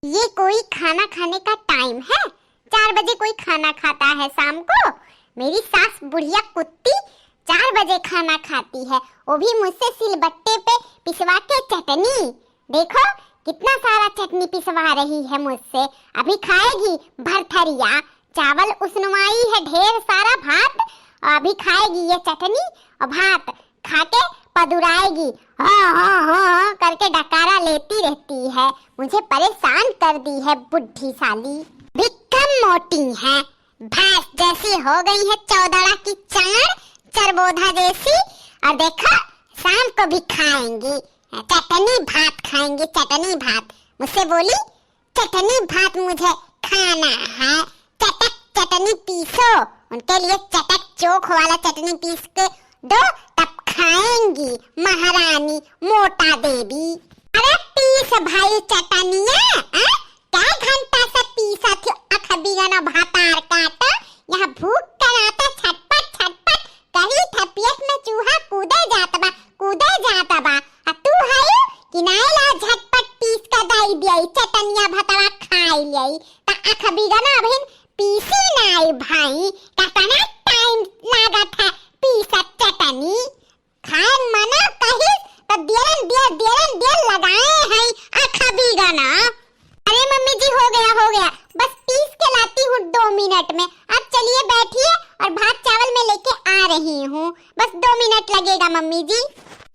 ये कोई खाना खाने का टाइम है? 4 बजे कोई खाना खाता है शाम को? मेरी सास बुढ़िया कुत्ती 4 बजे खाना खाती है, वो भी मुझसे सिलबट्टे पे पिसवा के चटनी। देखो कितना सारा चटनी पिसवा रही है मुझसे। अभी खाएगी भरथरिया, चावल उसनवाई है ढेर सारा भात, अभी खाएगी ये चटनी और भात खा के पदुराएगी। हाँ हाँ हाँ करके डकारा लेती रहती है, मुझे परेशान कर दी है बुढ़ी साली। भी कम मोटी है, भैंस जैसी हो गई है, चौदड़ा की चार चरबोधा जैसी। और देखो शाम को भी खाएंगी चटनी भात, खाएंगी चटनी भात। मुझसे बोली चटनी भात मुझे खाना है, चटक चटनी पीसो, उनके लिए चटक चोख वाला चटनी पीस के दो तब खाएंगी महारानी मोटा देवी। अरे पीस भाई चटनिया, क्या घंटा से पीसा थी अखबीगना भातार काटा, यहाँ भूख कराता छटपट छटपट कही थपियत में चूहा कूदे जाता बा। तू है कि नाइला झटपट पीस का दाई दिया चटनिया भतवा खाई लिया ता अखबीगना अभिन पीसी नाई भाई, कितना टाइम लागत है पीसा चटनी खाए मना कही तो देरन लगाए हैं अखबीगना। अरे मम्मी जी हो गया, बस पीस के लाती हूँ 2 मिनट में। अब चलिए बैठिए और भात चावल में लेके आ रही हूँ, बस 2 मिनट लगेगा मम्मी जी।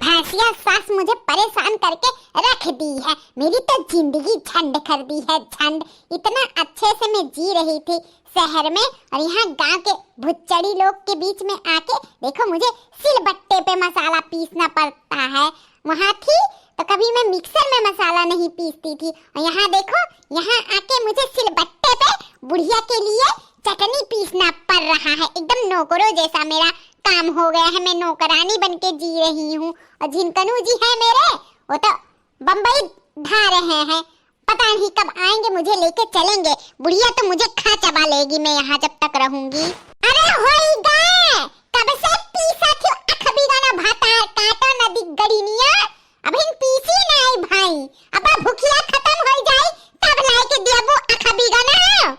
भैंसिया सास मुझे परेशान करके रख दी है, मेरी तो जिंदगी झंड कर दी है झंड। इतना अच्छे से मैं जी रही थी शहर में, और यहाँ गांव के भुच्चड़ी लोग के बीच में आके देखो मुझे सिलबट्टे पे मसाला पीसना पड़ता है। वहाँ थी तो कभी मैं मिक्सर में मसाला नहीं पीसती थी, और यहाँ देखो यहाँ आके मुझे सिलबट्टे पे बुढ़िया के लिए चटनी पीसना पड़ रहा है। एकदम नौकरों जैसा मेरा काम हो गया है, मैं नौकरानी बन के जी रही हूँ। और झिनकनू जी है मेरे, वो तो बम्बई ढा रहे हैं, पता नहीं कब आएंगे मुझे लेके चलेंगे। बुढ़िया तो मुझे खा चबा लेगी मैं यहाँ जब तक रहूंगी। अरे होइगा कब से पीसा थी अखबीगना भातार काटा नदी गड़ीनिया, अभी पीसी नहीं भाई, अब भूखिया खत्म हो जाए तब लाए के देबो अखबीगना।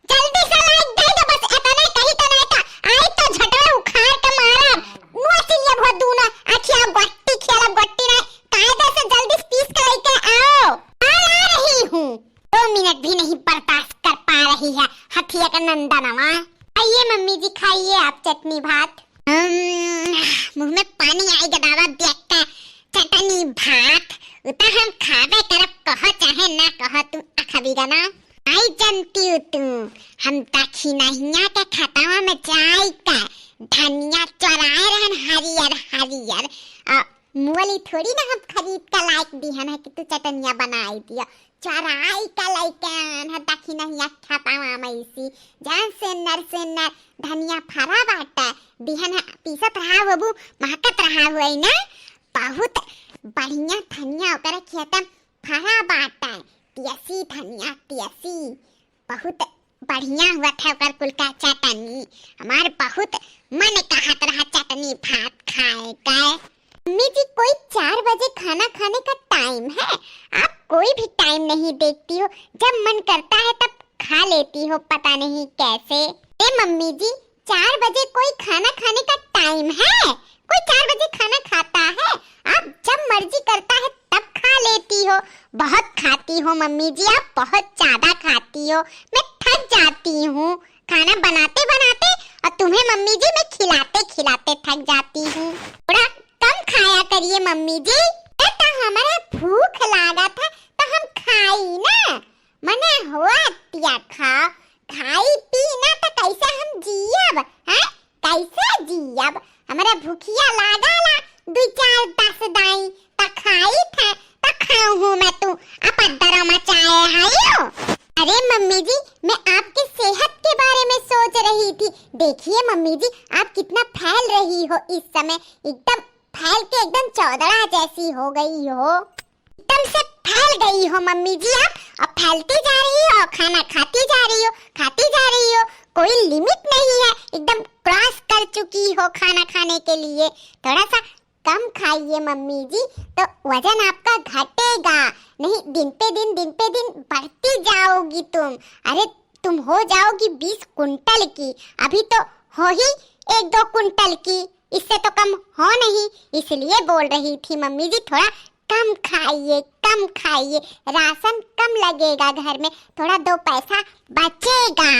जल्दी से लाइक दे दो, बस इतना कही तो नहीं था आई तो झटवा उखाड़ के मारा मुआसिलिया बहुत दूना आखिया गट्टी खेला गट्टी नहीं, कायदे से जल्दी पीस के लेके आओ। आ रही हूँ, 2 मिनट भी नहीं बर्दाश्त कर पा रही है हथिया का नंदनवा। आइए मम्मी जी खाइए आप चटनी भात। मुंह में पानी आएगा दादा देख के चटनी भात, उता हम खावे करब कह चाहे ना कह तू अखबीगना। आई जानती हूँ तू हम दक्षिणहिया के खतवा में जाई का धनिया चोराए रहन हरियर मुअली थोड़ी ना हम खरीद का लाइक दी है कि तू चटनिया बनाई दिया, चोराई का लाइक दक्षिणहिया खतवा में इसी जान से नर धनिया फरा बाटा दिहन पीसत रहा बबू महकत रहा हुई ना, बहुत बढ़िया धनिया ओकरा खेत फरा बाटा तियसी धनिया तियसी, बहुत बढ़िया हुआ था ओकर कुल का चटनी। हमार बहुत मन कहत रहा चटनी भात खाए का। मम्मी जी कोई 4 बजे खाना खाने का टाइम है, आप कोई भी टाइम नहीं देखती हो, जब मन करता है तब खा लेती हो पता नहीं कैसे। ए मम्मी जी 4 बजे कोई खाना खाने का टाइम है? कोई 4 बजे खाना खाता है? आप जब मर्जी करता है तब खा लेती हो। बहुत खाती हो मम्मी जी, आप बहुत ज्यादा खाती हो, मैं थक जाती हूँ खाना बनाते बनाते, और तुम्हें मम्मी जी मैं खिलाते खिलाते थक जाती हूँ। थोड़ा कम खाया करिए मम्मी जी, तो हमारा भूख लगा था तो हम खाई ना, मना हुआ तिया खाई पी ना तो कैसे हम जियब हैं, कैसे जियब? हमारा भूखिया लागला 2-4 10 दाई तो खाई था तो खाऊं हूँ मैं, तू अपदरा मचाए हायो। अरे मम्मी जी मैं आपकी सेहत के बारे में सोच रही थी। देखिए मम्मी जी आप कितना फैल रही हो इस समय, एकदम फैल के एकदम चौदड़ा जैसी हो गई हो, एकदम से फैल गई हो मम्मी जी आप, अब फैलती जा रही हो, खाना खाती जा रही हो, कोई लिमिट नहीं है, एकदम क्रॉस कर चुकी हो खाना खाने के लिए। थोड़ा सा कम खाइए मम्मी जी तो वजन आपका घटेगा, नहीं दिन पे दिन बढ़ती जाओगी तुम। अरे तुम हो जाओगी 20 कुंटल की, अभी तो हो ही 1-2 कुंटल की, इससे तो कम हो नहीं। इसलिए बोल रही थी मम्मी जी थोड़ा कम खाइए, राशन कम लगेगा घर में, थोड़ा 2 पैसा बचेगा।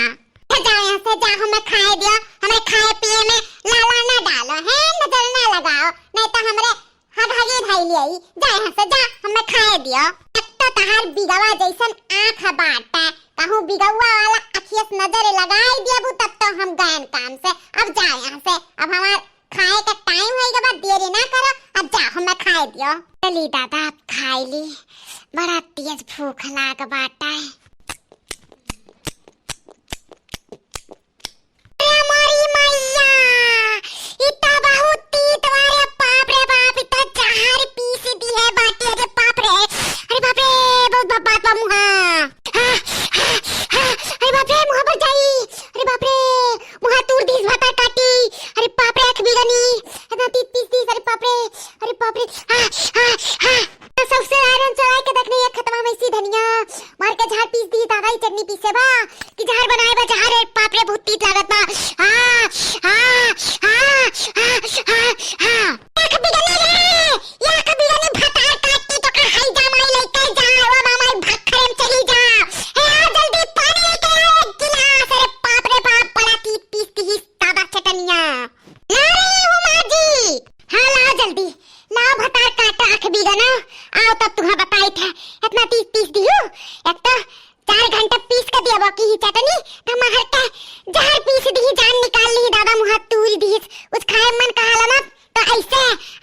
जाओ यहाँ से, जा हमें खाए दियो, हमें खाए पिए में लाला ना डालो है, नजर ना लगाओ, नहीं तो हमरे हगागी भाई लियाई। जा यहाँ से, जा हमें खाए दियो। एक तो तहार बिगवा जैसन आँख बाटा, कहूँ बिगवा वाला अखियस नजर लगाई दिया तब तो हम गए काम से। अब जा यहाँ से, अब हमार खाए का टाइम होएगा, बाद देरी ना करो, अब जा हमें खाए दियो। चली दादा अब खाई ली, बड़ा तेज भूख लाग बाटा है। चटनी पीसे बा कि जहर बनाए बा, जहर बाप रे बहुत तीत लागत बा। या कभी गले भतार काटी तो का हाई जा माई लेके जा, ओ मामा भखरे में चली जा। ए जल्दी पानी लेके आओ 1 गिलास। अरे बाप रे बाप, बड़ा तीत पीसती ही सादा चटनिया। ला रही हूं मां जी। हां लाओ जल्दी, लाओ भतार काटा आंख भी गना। आओ तब तुम्हें बताई था इतना तीत पीस दी हूं। एक तो 4 घंटा पीस कर दिया बाकी ही चटनी, हमार का जहर पीस दी, जान निकाल ली दादा, मुहा तूर दी। उस खाए मन कहाला ना तो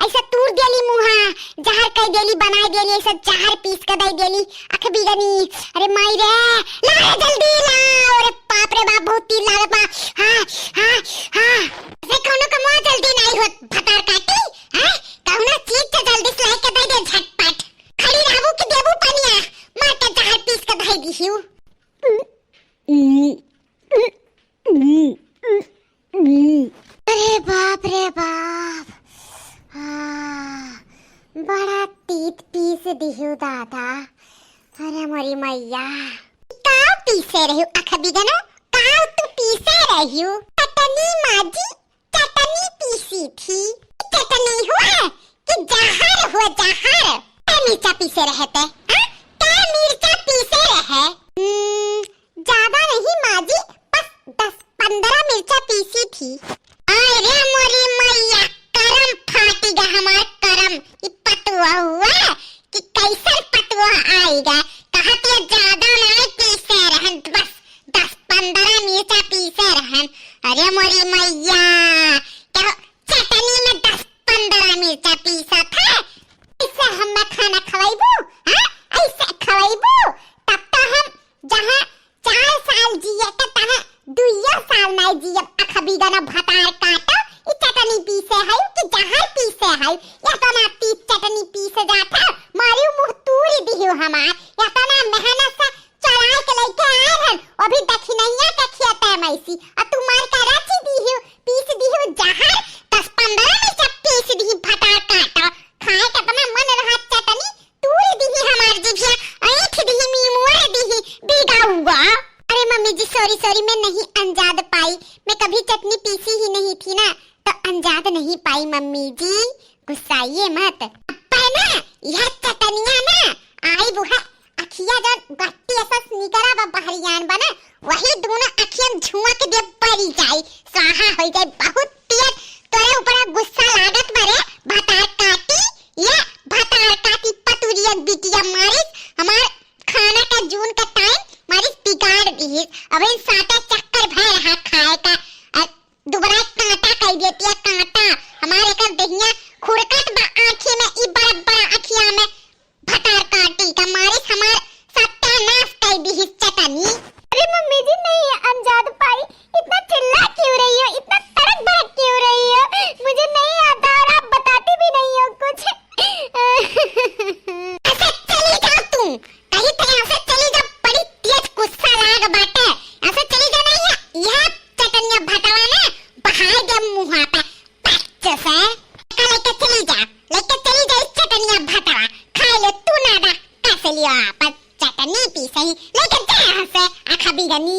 ऐसे तूर देली, मुहा जहर कह देली, बनाई देली, ऐसा जहर पीस कर दई देली आंख भी गनी। अरे माई रे, ला जल्दी लाओ। अरे बाप रे बाप, बहुत तीर लागत बा। हां से कोनो कमवा जल्दी नहीं होत भतार काटी हैं, कहूना चीज से जल्दी सलाई के दे दे झटपट। खड़ी रहबू कि देबू पनिया, मार के जहर पीस कर दई दिहिउ। अरे बाप रे बाप, बड़ा तीत पीस दिहु दादा। अरे मोरी मैया, काव पीसे रही आँख बिगनो, काव तू पीसे रही चटनी माजी, चटनी पीसी थी। चटनी हुआ कि जहर हुआ, जहर क्या मिर्चा पीसे रहते, क्या मिर्चा पीसे रहे? ज्यादा नहीं माजी, बस 10-15 मिर्चा पीसी थी। अरे मोरी मैया, करम फाटेगा हमारा करम। ये पटुआ हुआ कि कैसा पटुआ आएगा, कहा तो ज्यादा नहीं पीसे रहन, बस 10-15 मिर्चा पीसे रहन। अरे मोरी मैया, क्या चटनी में 10-15 मिर्चा पीसा था? ऐसे हम खाना खवाइबू, ऐसे खवाइबू, तब तो हम जहाँ 4 साल जिए तो तहाँ 2 साल नहीं जिए। आँख बिगना भतार काटा, ये चटनी पीसे है कि जहर पीसे है, या तो ना तीत चटनी पीसे जाता, मारी मुँह तूरी दिहु हमार, या तो ना मेहनत से चढ़ाए के लेके आए हन, अभी देखी नहीं है खियाता मैसी, और तू मार का राची दिहु, पीस दिहु जहर, 10-15 में जब पीस दिही भतार काटा, खाए का तो मन रहा चटनी, तूरी दिही हमार जिभिया, ऐठ दिही मीमुआ दिही, बिगा हुआ। अरे मम्मी जी सॉरी, मैं नहीं अंजाद पाई, मैं कभी चटनी पीसी ही नहीं थी ना, तो अंजाद नहीं पाई मम्मी जी, गुस्साइए मत। अब ना यह चटनिया ना आई बुहा अखिया जब गट्टी ऐसा निकरा व बहरियान बना, वही दोनों अखियां झुआ के दे पड़ी जाई, स्वाहा हो जाए। बहुत तेज तोरे ऊपर गुस्सा लागत मरे भतार काटी, या भतार काटी पतुरिया बिटिया मारिस, हमार खाना का जून का टाइम मारिस बिगाड़ दी। अब इन साटा चक्कर भर रहा खाए का, दोबारा कांटा कह देती है, कांटा हमारे का दहिया खुरकत बा आँखी में, ई बड़ा अखिया में भतार काटी का मारिस हमार सत्यानाश कर दी चटनी। अरे मम्मी जी नहीं अंजाद पाई, इतना चिल्ला क्यों रही हो, इतना तड़क भड़क क्यों रही हो, मुझे नहीं आता और आप बताती भी नहीं हो कुछ। ऐसे चली जाओ तुम, कहीं तो यहाँ से चली जाओ, बड़ी तेज गुस्सा लाग बाटे, ऐसे चली जाओ। नहीं यह चटनिया भटवा ना बहाए दे मुँह पे, पच्चीस है। हसे आखा बिगानी।